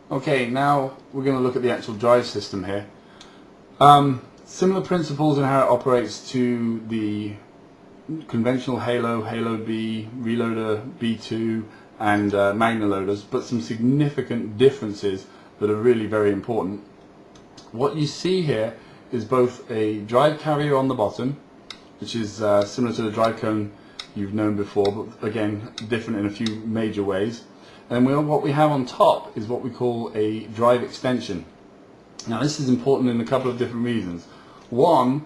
Okay, now we're going to look at the actual drive system here. Similar principles in how it operates to the conventional Halo, Halo B, Reloader B2 and Magna loaders, but some significant differences that are really very important. What you see here is both a drive carrier on the bottom, which is similar to the drive cone you've known before, but again different in a few major ways. And what we have on top is what we call a drive extension. Now this is important in a couple of different reasons. One,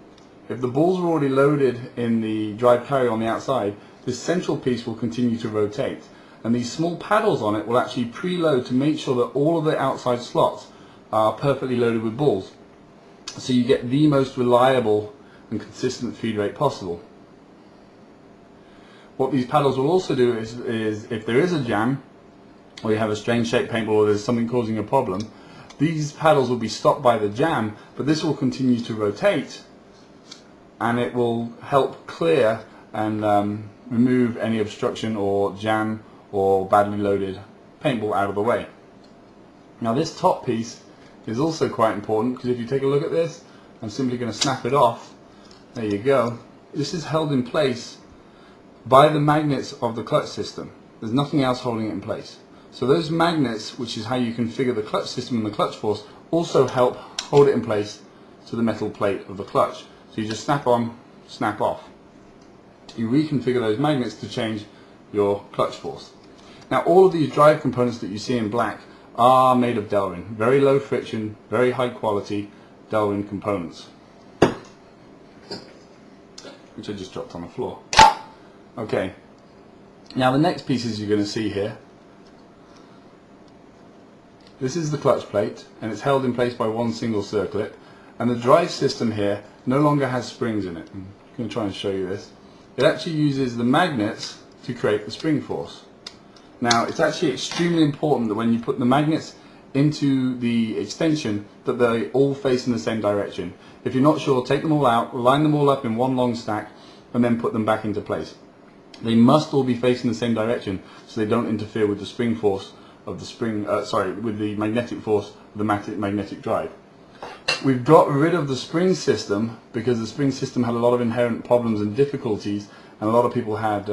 if the balls are already loaded in the drive carrier on the outside, this central piece will continue to rotate, and these small paddles on it will actually preload to make sure that all of the outside slots are perfectly loaded with balls, so you get the most reliable and consistent feed rate possible. What these paddles will also do is if there is a jam, or you have a strange shaped paintball, or there's something causing a problem, these paddles will be stopped by the jam, but this will continue to rotate, and it will help clear and remove any obstruction or jam or badly loaded paintball out of the way. Now this top piece is also quite important, because if you take a look at this, I'm simply going to snap it off. There you go. This is held in place by the magnets of the clutch system. There's nothing else holding it in place. So those magnets, which is how you configure the clutch system and the clutch force, also help hold it in place to the metal plate of the clutch. So you just snap on, snap off. You reconfigure those magnets to change your clutch force. Now all of these drive components that you see in black are made of Delrin. Very low friction, very high quality Delrin components, which I just dropped on the floor. Okay, now the next pieces you're going to see here. This is the clutch plate, and it's held in place by one single circlip, and the drive system here no longer has springs in it. I'm going to try and show you this. It actually uses the magnets to create the spring force. Now it's actually extremely important that when you put the magnets into the extension that they all face in the same direction. If you're not sure, take them all out, line them all up in one long stack, and then put them back into place. They must all be facing the same direction so they don't interfere with the spring force of the with the magnetic force of the magnetic drive. We've got rid of the spring system because the spring system had a lot of inherent problems and difficulties, and a lot of people had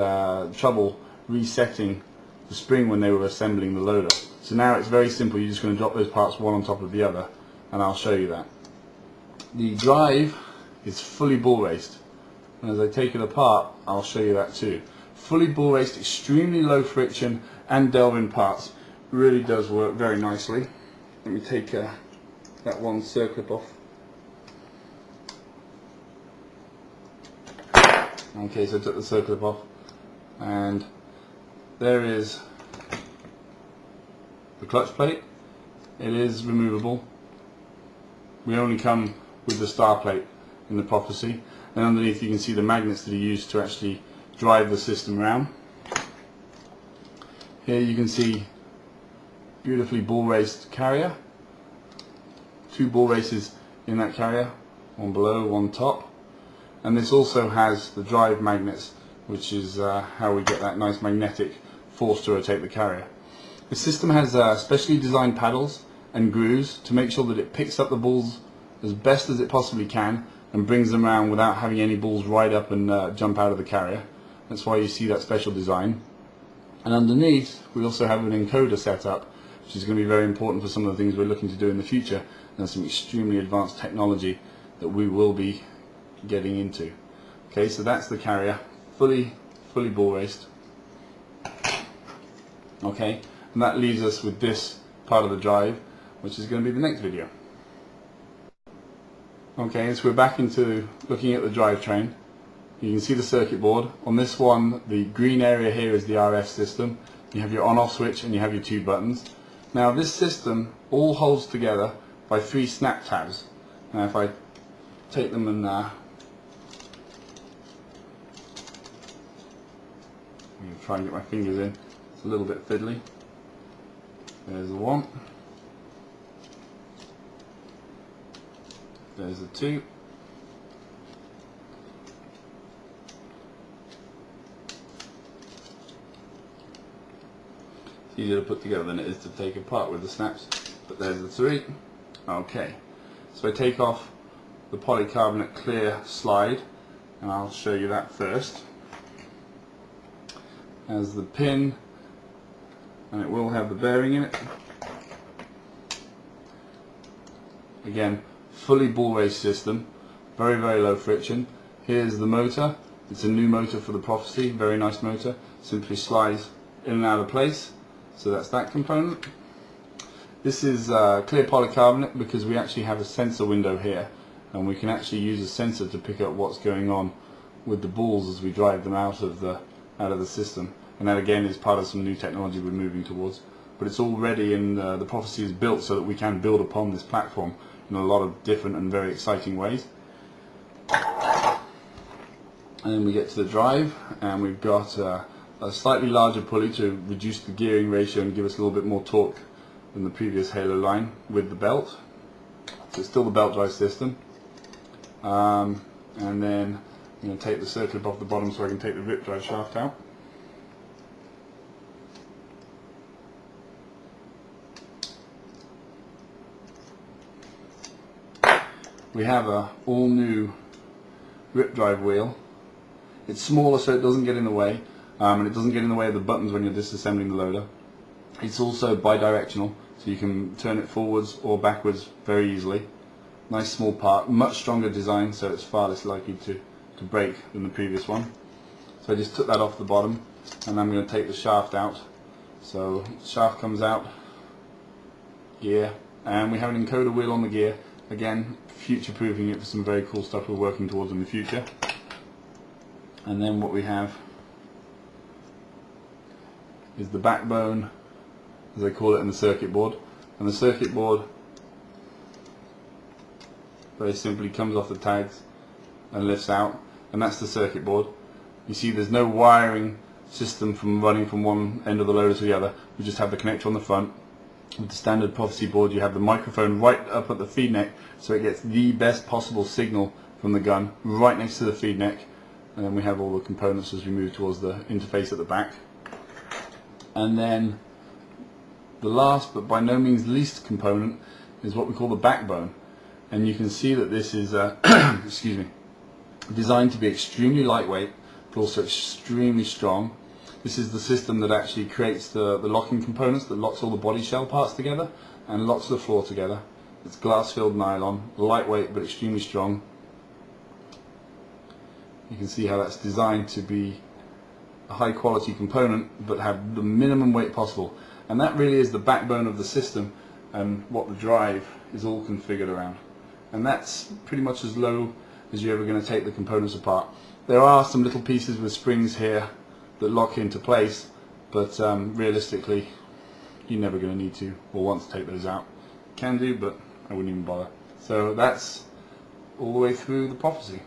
trouble resetting the spring when they were assembling the loader. So now it's very simple. You're just going to drop those parts one on top of the other, and I'll show you that. The drive is fully ball raced, and as I take it apart I'll show you that too. Fully ball raced, extremely low friction and Delrin parts. Really does work very nicely. Let me take that one circlip off. Okay, so I took the circlip off, and there is the clutch plate. It is removable. We only come with the star plate in the prophecy, and underneath you can see the magnets that are used to actually drive the system around. Here you can see beautifully ball raced carrier. Two ball races in that carrier, one below, one top, and this also has the drive magnets, which is how we get that nice magnetic force to rotate the carrier. The system has specially designed paddles and grooves to make sure that it picks up the balls as best as it possibly can and brings them around without having any balls ride up and jump out of the carrier. That's why you see that special design. And underneath we also have an encoder set up, which is going to be very important for some of the things we're looking to do in the future, and some extremely advanced technology that we will be getting into. Okay, so that's the carrier, fully ball raced. Okay, and that leaves us with this part of the drive, which is going to be the next video. Okay, so we're back into looking at the drivetrain. You can see the circuit board. On this one, the green area here is the RF system. You have your on-off switch and you have your two buttons. Now this system all holds together by 3 snap tabs. Now if I take them and try and get my fingers in, it's a little bit fiddly. There's the one. There's the two. It's easier to put together than it is to take apart with the snaps. But there's the three. Okay, so I take off the polycarbonate clear slide, and I'll show you that first. As the pin, and it will have the bearing in it. Again, fully ball race system, very low friction. Here's the motor. It's a new motor for the Prophecy, very nice motor. Simply slides in and out of place. So that's that component. This is clear polycarbonate because we actually have a sensor window here, and we can actually use a sensor to pick up what's going on with the balls as we drive them out of the system. And that again is part of some new technology we're moving towards. But it's all ready, and the Prophecy is built so that we can build upon this platform in a lot of different and very exciting ways. And then we get to the drive, and we've got a slightly larger pulley to reduce the gearing ratio and give us a little bit more torque than the previous Halo line with the belt. So it's still the belt drive system. And then I'm going to take the circlip off the bottom so I can take the rip drive shaft out. We have a all new rip drive wheel. It's smaller so it doesn't get in the way, and it doesn't get in the way of the buttons when you're disassembling the loader. It's also bi-directional, so you can turn it forwards or backwards very easily. Nice small part, much stronger design, so it's far less likely to break than the previous one. So I just took that off the bottom, and I'm going to take the shaft out. So the shaft comes out, gear, and we have an encoder wheel on the gear. Again, future-proofing it for some very cool stuff we're working towards in the future. And then what we have is the backbone, as they call it in the circuit board. And the circuit board very simply comes off the tags and lifts out, and that's the circuit board. You see there's no wiring system from running from one end of the loader to the other. We just have the connector on the front. With the standard Prophecy board, you have the microphone right up at the feed neck, so it gets the best possible signal from the gun right next to the feed neck. And then we have all the components as we move towards the interface at the back. And then the last but by no means least component is what we call the backbone. And you can see that this is excuse me, designed to be extremely lightweight but also extremely strong. This is the system that actually creates the locking components that locks all the body shell parts together and locks the floor together. It's glass filled nylon, lightweight but extremely strong. You can see how that's designed to be a high quality component but have the minimum weight possible. And that really is the backbone of the system and what the drive is all configured around. And that's pretty much as low as you're ever going to take the components apart. There are some little pieces with springs here that lock into place, but realistically you're never going to need to or want to take those out. Can do, but I wouldn't even bother. So that's all the way through the Prophecy.